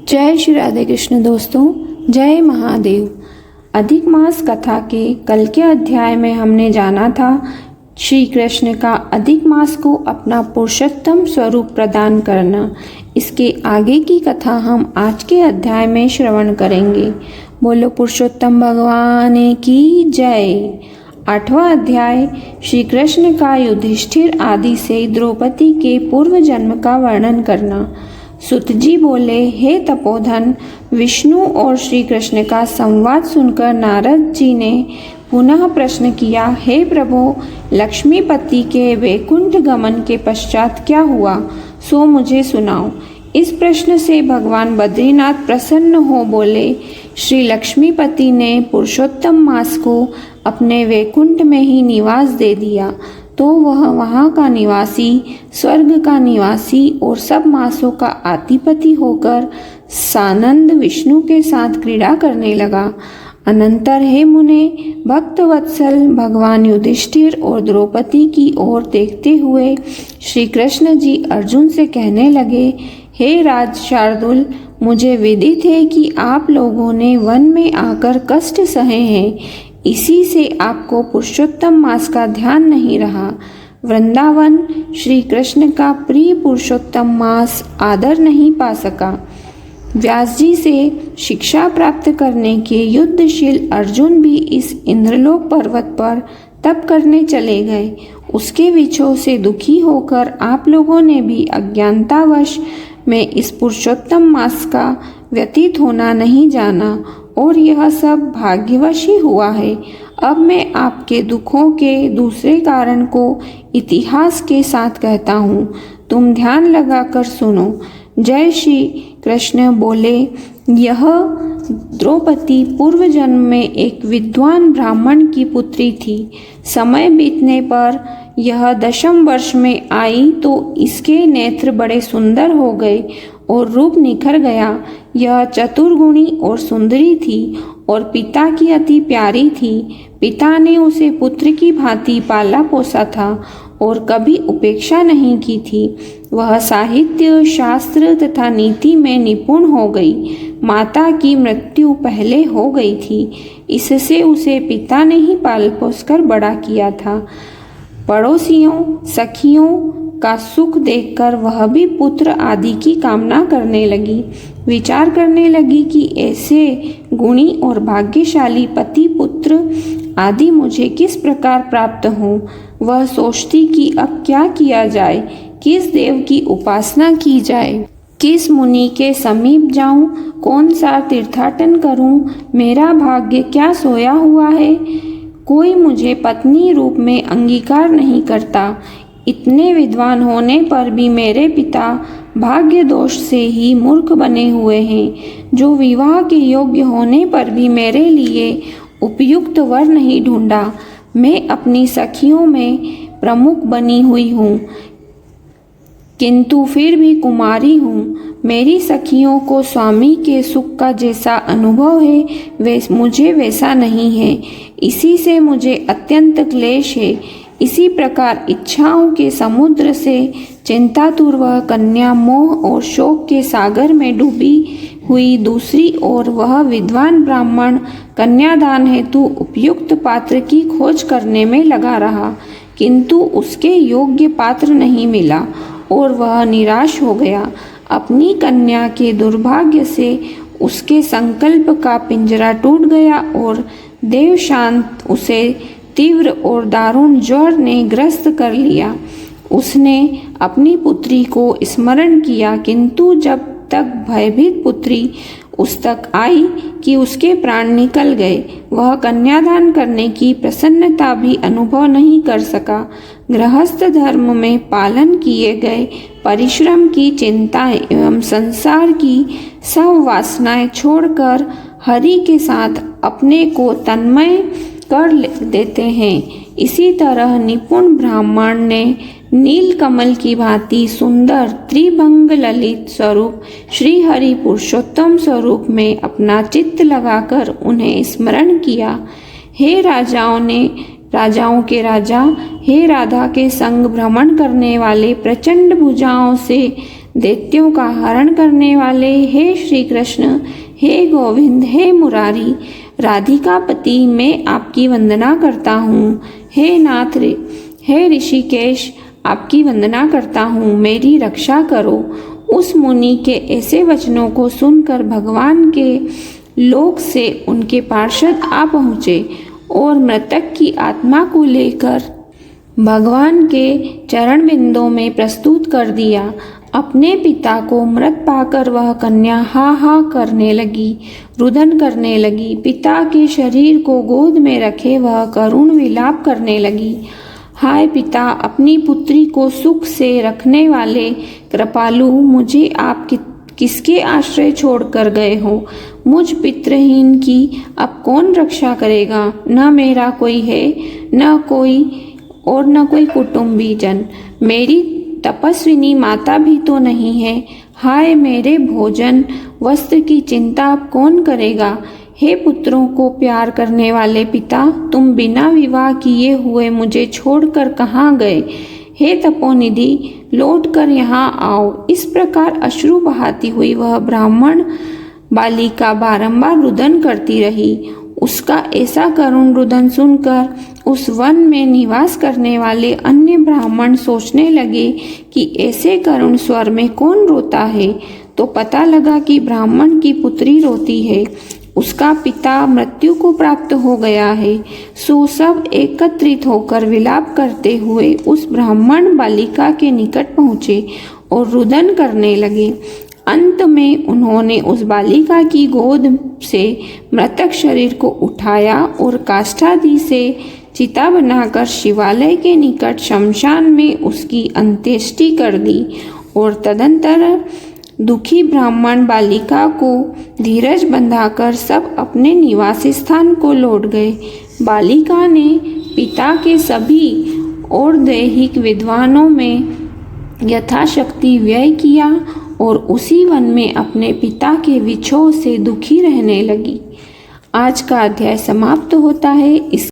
जय श्री राधे कृष्ण दोस्तों, जय महादेव। अधिक मास कथा के कल के अध्याय में हमने जाना था श्री कृष्ण का अधिक मास को अपना पुरुषोत्तम स्वरूप प्रदान करना। इसके आगे की कथा हम आज के अध्याय में श्रवण करेंगे। बोलो पुरुषोत्तम भगवान की जय। 8वां अध्याय श्री कृष्ण का युधिष्ठिर आदि से द्रौपदी के पूर्व जन्म का वर्णन करना। सुत जी बोले, हे तपोधन, विष्णु और श्री कृष्ण का संवाद सुनकर नारद जी ने पुनः प्रश्न किया, हे प्रभो, लक्ष्मीपति के वैकुंठ गमन के पश्चात क्या हुआ, सो मुझे सुनाओ। इस प्रश्न से भगवान बद्रीनाथ प्रसन्न हो बोले, श्री लक्ष्मीपति ने पुरुषोत्तम मास को अपने वैकुंठ में ही निवास दे दिया, तो वह वहाँ का निवासी, स्वर्ग का निवासी और सब मासों का अधिपति होकर सानंद विष्णु के साथ क्रीड़ा करने लगा। अनंतर हे मुने, भक्त वत्सल भगवान युधिष्ठिर और द्रौपदी की ओर देखते हुए श्री कृष्ण जी अर्जुन से कहने लगे, हे राज शार्दुल, मुझे विदित है कि आप लोगों ने वन में आकर कष्ट सहे हैं, इसी से आपको पुरुषोत्तम मास का ध्यान नहीं रहा। वृंदावन श्री कृष्ण का प्रिय पुरुषोत्तम मास आदर नहीं पा सका। व्यास जी से शिक्षा प्राप्त करने के युद्धशील अर्जुन भी इस इंद्रलोक पर्वत पर तप करने चले गए। उसके विछोह से दुखी होकर आप लोगों ने भी अज्ञानतावश में इस पुरुषोत्तम मास का व्यतीत होना नहीं जाना और यह सब भाग्यवश ही हुआ है। अब मैं आपके दुखों के दूसरे कारण को इतिहास के साथ कहता हूँ, तुम ध्यान लगाकर सुनो। जय श्री कृष्ण बोले, यह द्रौपदी पूर्व जन्म में एक विद्वान ब्राह्मण की पुत्री थी। समय बीतने पर यह 10वें वर्ष में आई तो इसके नेत्र बड़े सुंदर हो गए और रूप निखर गया। यह चतुर्गुणी और सुंदरी थी और पिता की अति प्यारी थी। पिता ने उसे पुत्र की भांति पाला पोसा था और कभी उपेक्षा नहीं की थी। वह साहित्य, शास्त्र तथा नीति में निपुण हो गई। माता की मृत्यु पहले हो गई थी, इससे उसे पिता ने ही पाल पोस कर बड़ा किया था। पड़ोसियों, सखियों का सुख देखकर वह भी पुत्र आदि की कामना करने लगी। विचार करने लगी कि ऐसे गुणी और भाग्यशाली पति पुत्र आदि मुझे किस प्रकार प्राप्त हों। वह सोचती कि अब क्या किया जाए, किस देव की उपासना की जाए, किस मुनि के समीप जाऊं, कौन सा तीर्थाटन करूं, मेरा भाग्य क्या सोया हुआ है, कोई मुझे पत्नी रूप में अंगीकार नहीं करता। इतने विद्वान होने पर भी मेरे पिता भाग्य दोष से ही मूर्ख बने हुए हैं, जो विवाह के योग्य होने पर भी मेरे लिए उपयुक्त वर नहीं ढूंढा। मैं अपनी सखियों में प्रमुख बनी हुई हूँ, किंतु फिर भी कुमारी हूँ। मेरी सखियों को स्वामी के सुख का जैसा अनुभव है मुझे वैसा नहीं है, इसी से मुझे अत्यंत क्लेश है। इसी प्रकार इच्छाओं के समुद्र से चिंतातुर वह कन्या मोह और शोक के सागर में डूबी हुई, दूसरी ओर वह विद्वान ब्राह्मण कन्यादान हेतु उपयुक्त पात्र की खोज करने में लगा रहा, किंतु उसके योग्य पात्र नहीं मिला और वह निराश हो गया। अपनी कन्या के दुर्भाग्य से उसके संकल्प का पिंजरा टूट गया और देवशांत उसे तीव्र और दारुण ज्वर ने ग्रस्त कर लिया। उसने अपनी पुत्री को स्मरण किया, किंतु जब तक भयभीत पुत्री उस तक आई कि उसके प्राण निकल गए, वह कन्यादान करने की प्रसन्नता भी अनुभव नहीं कर सका। गृहस्थ धर्म में पालन किए गए परिश्रम की चिंताएं एवं संसार की सब वासनाएं छोड़कर हरि के साथ अपने को तन्मय कर देते हैं। इसी तरह निपुण ब्राह्मण ने नील कमल की भांति सुंदर त्रिभंग ललित स्वरूप श्री हरि पुरुषोत्तम स्वरूप में अपना चित्त लगाकर उन्हें स्मरण किया। हे राजाओं के राजा, हे राधा के संग भ्रमण करने वाले, प्रचंड भुजाओं से दैत्यों का हरण करने वाले हे श्री कृष्ण, हे गोविंद, हे मुरारी, राधिकापति, मैं आपकी वंदना करता हूँ। हे नाथ, हे ऋषिकेश, आपकी वंदना करता हूँ, मेरी रक्षा करो। उस मुनि के ऐसे वचनों को सुनकर भगवान के लोक से उनके पार्षद आ पहुँचे और मृतक की आत्मा को लेकर भगवान के चरण बिंदों में प्रस्तुत कर दिया। अपने पिता को मृत पाकर वह कन्या हा हा करने लगी, रुदन करने लगी। पिता के शरीर को गोद में रखे वह करुण विलाप करने लगी। हाय पिता, अपनी पुत्री को सुख से रखने वाले कृपालु, मुझे आप किसके आश्रय छोड़कर गए हो? मुझ पितृहीन की अब कौन रक्षा करेगा? न मेरा कोई है, न कोई कुटुंबी जन। मेरी तपस्विनी माता भी तो नहीं है। हाय, मेरे भोजन वस्त्र की चिंता अब कौन करेगा? हे पुत्रों को प्यार करने वाले पिता, तुम बिना विवाह किए हुए मुझे छोड़कर कहाँ गए? हे तपोनिधि, लौट कर यहाँ आओ। इस प्रकार अश्रु बहाती हुई वह ब्राह्मण बालिका बारंबार रुदन करती रही। उसका ऐसा करुण रुदन सुनकर उस वन में निवास करने वाले अन्य ब्राह्मण सोचने लगे कि ऐसे करुण स्वर में कौन रोता है। तो पता लगा कि ब्राह्मण की पुत्री रोती है, उसका पिता मृत्यु को प्राप्त हो गया है। सो सब एकत्रित होकर विलाप करते हुए उस ब्राह्मण बालिका के निकट पहुँचे और रुदन करने लगे। अंत में उन्होंने उस बालिका की गोद से मृतक शरीर को उठाया और काष्ठादि से चिता बनाकर शिवालय के निकट शमशान में उसकी अंत्येष्टि कर दी और तदंतर दुखी ब्राह्मण बालिका को धीरज बंधाकर सब अपने निवास स्थान को लौट गए। बालिका ने पिता के सभी और दैहिक विद्वानों में यथाशक्ति व्यय किया और उसी वन में अपने पिता के विछोह से दुखी रहने लगी। आज का अध्याय समाप्त होता है। इस